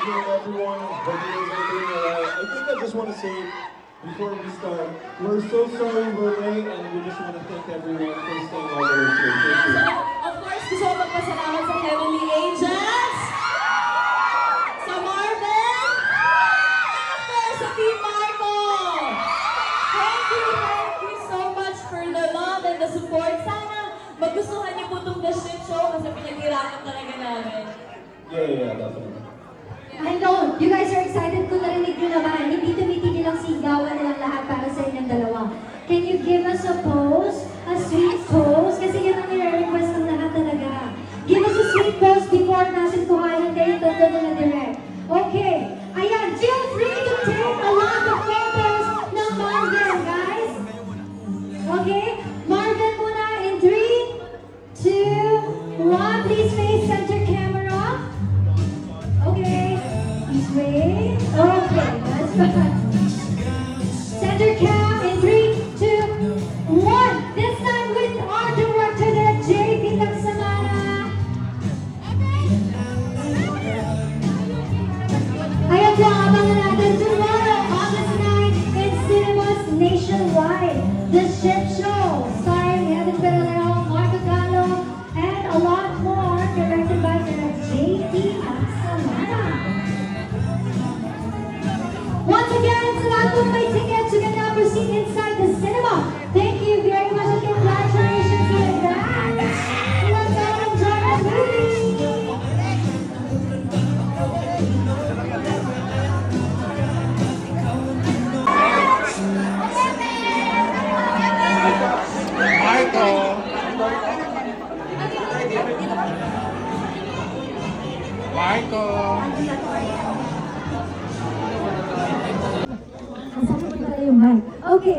again, everyone. Hope you guys are doing alright. I think I just want to say, before we start, we're so sorry we're late, and we just want to thank everyone for staying all the way through. Thank you. Of course, gusto ko magpasalamat sa Heavenly Angels, sa Marvel, and of course, sa Team Marco. Thank you so much for the love and the support. Sana magustuhan niyo po itong The Shit Show kasi pinaghirapan talaga namin. Yeah, definitely. I know, you guys are excited kung narinig nyo naman. Hindi tumitigil ang sigawan nilang lahat para sa inyong dalawa. Can you give us a pose? A sweet pose? Kasi yun ang nire-request ng lahat talaga. Give us a sweet pose before natin kuhanin kayo tondo na direct. Okay. Ayan, feel free to take a lot of photos ng Marvin, guys. Okay? Marvin muna in 3, 2, 1. Please face center camera. Okay. Please wait. Okay, that's fine. Center cam in 3, 2, 1. This time with our director, JP Laksamana. Ayan po, abangan natin tomorrow, August 9 in cinemas nationwide. The Ship Show, starring Evan Peralero, Marco Gallo, and a lot more, directed by JP Laksamana. Once again, sa lahat po may tickets, you can now proceed inside the cinema. Thank you very much and congratulations in advance. Let's go enjoy the movie. Marco! Marco! Nasaan mo pala yung mic? Okay.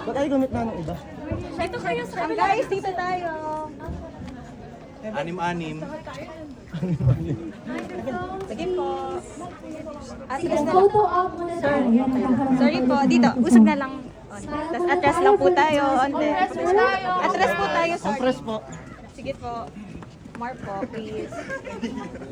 Ba't ay gamit na ng iba? Dito kayo sa guys, dito tayo. Anim-anim. Sige po. Sige, photo op muna tayo. Yan ang kakaroon. Sorry po, dito. Usog na lang. Tapos atras lang po tayo. Onte. Atras po tayo, sorry. Compress po. Sige po. More po, please.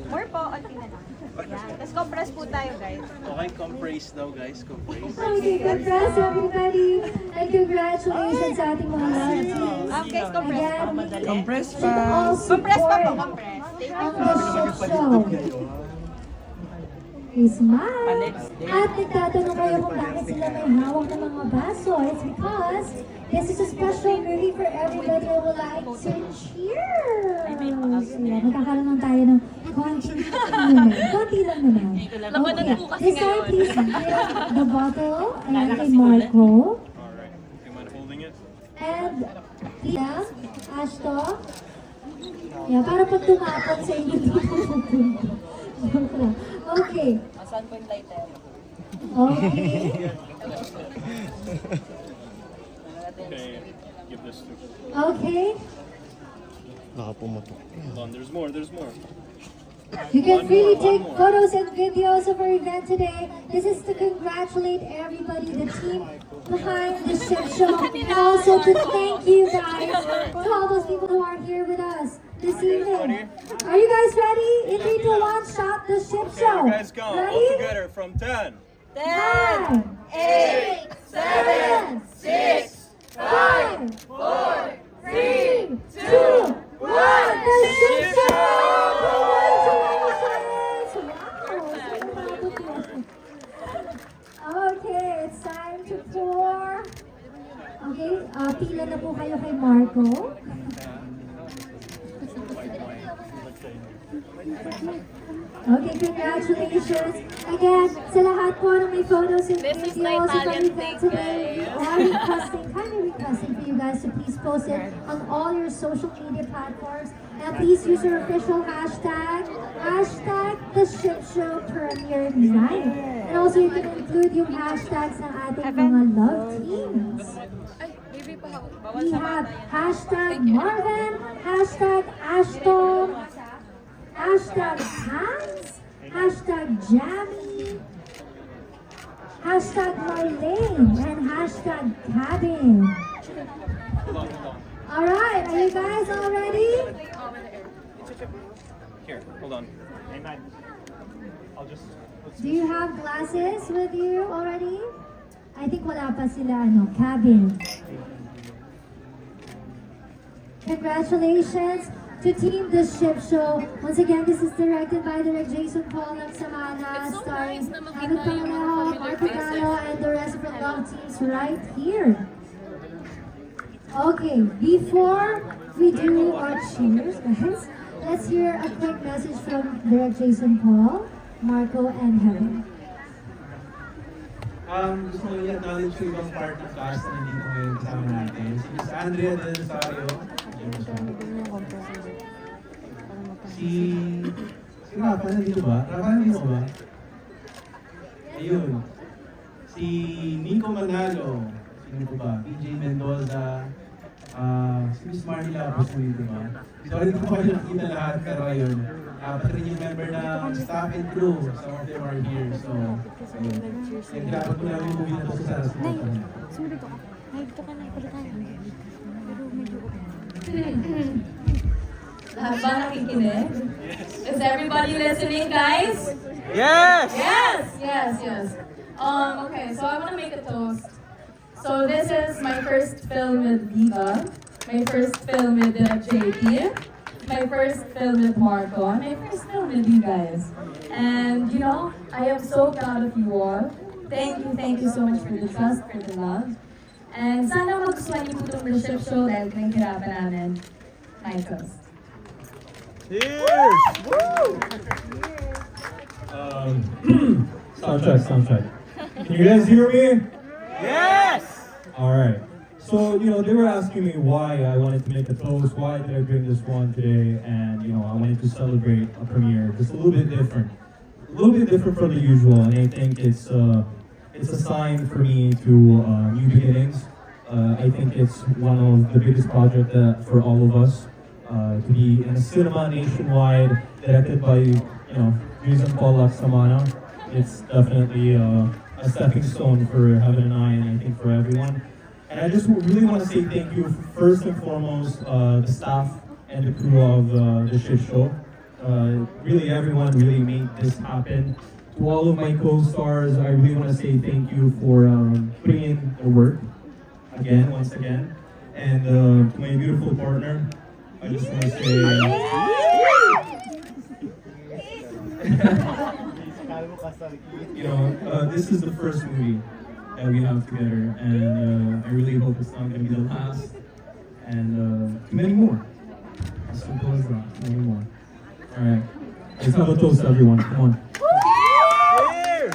More po, onti na lang. Yan. Tapos compress po tayo, guys. Okay, compress daw guys. Compress. Okay, congrats everybody. And congratulations sa ating mga love teams. Guys, compress po. Again, Compress should all Compress pa po, support compress. ang The Ship Show. Please smile. At nagtatanong kayo kung bakit sila may hawak ng mga baso. It's because this is a special movie for everybody who would like to cheer. So, yan, magkakaroon lang tayo ng konti naman. Konti lang naman. Okay. This time, please give the bottle and kay Marco. And Tia, Ashto. Yeah, para pag tumapon sa inyo dito pupunta. Joke lang. Okay. Saan po yung lighter? Okay. Give this to. Okay. Baka pumatok. Hold on, there's more. You can really take photos and videos of our event today. This is to congratulate everybody, the team behind the Ship Show, and also to thank you guys to all those people who are here with us this evening. Are you guys ready? In 3, 2, 1, shot the Ship Show. Guys, go. All Ready? together from 10. 9, 8, 7, 6, 5, 4, 3, 2, 1. The Ship Show! Okay, it's time to pour. Okay, pila na po kayo kay Marco. Okay, congratulations. Again, sa lahat po na may photos and This is my videos of our talent event thing, today, guys. we are requesting, kindly requesting for you guys to please post it on all your social media platforms. And please use your official hashtag, The Ship Show Premiere Night. And also you can include yung hashtags ng ating mga love teams. We have hashtag Marvin, hashtag Ashton, hashtag Hans, hashtag Jamie, hashtag Marlene, and hashtag Cabin. Alright, are you guys all ready? Here, hold on. Amen. I'll just... Do you have glasses with you already? I think wala pa sila, cabin. Congratulations to Team The Ship Show. Once again, this is directed by Direct Jason Paul ng Samana, starring David Pangalejo, Marco Gallo, and the rest of the love teams right here. Okay, before we do our cheers, guys, let's hear a quick message from Direct Jason Paul, Marco, and Heaven. Gusto ko lang i-acknowledge yung ibang part ng cast na nandito ngayon kasama natin. Si Miss Andrea Del Rosario. Si Rafa, nandito ba? Rafa, nandito ba? Ayun. Si Nico Manalo. Sino po ba? PJ Mendoza. Si Miss Marila po dito ba? So, hindi ko pa nakita lahat, pero ayun. Pati yung member ng staff and crew. Some of them are here. So, ayun. Nagdapat ko lang yung movie na to sa Sarasota. Sumunod ako. Nahigto ka na ipalitan. Pero medyo Lahat ba nakikinig? Is everybody listening, guys? Yes! Yes, yes, yes. Okay, so I want to make a toast. So this is my first film with Viva, my first film with JP, my first film with Marco, and my first film with you guys. And you know, I am so proud of you all. Thank you so much for the trust, for the love. And sana magustuhan niyo po itong The Ship Show dahil pinaghirapan namin. My toast. Cheers! Soundtrack. Can you guys hear me? Yes! Alright. So, they were asking me why I wanted to make a toast, why did I bring this one today, and, I wanted to celebrate a premiere just a little bit different. A little bit different from the usual, and I think it's a sign for me to new beginnings. I think it's one of the biggest projects for all of us to be in a cinema nationwide, directed by, Jason Paul Samana. It's definitely a stepping stone for Heaven and I, and I think for everyone. And I just really want to say thank you first and foremost, the staff and the crew of The Ship Show. Really everyone really made this happen. To all of my co-stars, I really want to say thank you for putting in the work once again. And to my beautiful partner, I just want to say... this is the first movie that we have together, and I really hope it's not going to be the last, and many more. As simple as that, many more. Alright, let's have a toast, everyone. Come on. Cheers!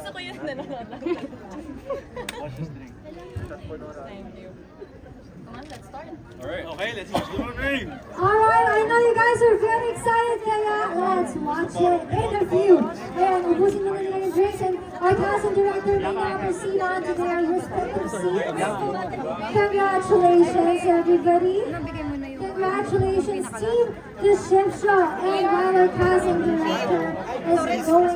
gusto ko yung nanonood lang. Thank you. Come on, let's start. Alright, okay, let's watch the movie! Alright, I know you guys are very excited, kaya let's watch it. Interview. Ayan, ubusin mo na nila yung drinks, and our cast and director may now proceed on to their respective seats. Congratulations, everybody. Congratulations, team The Ship Show. And while our cast and director is going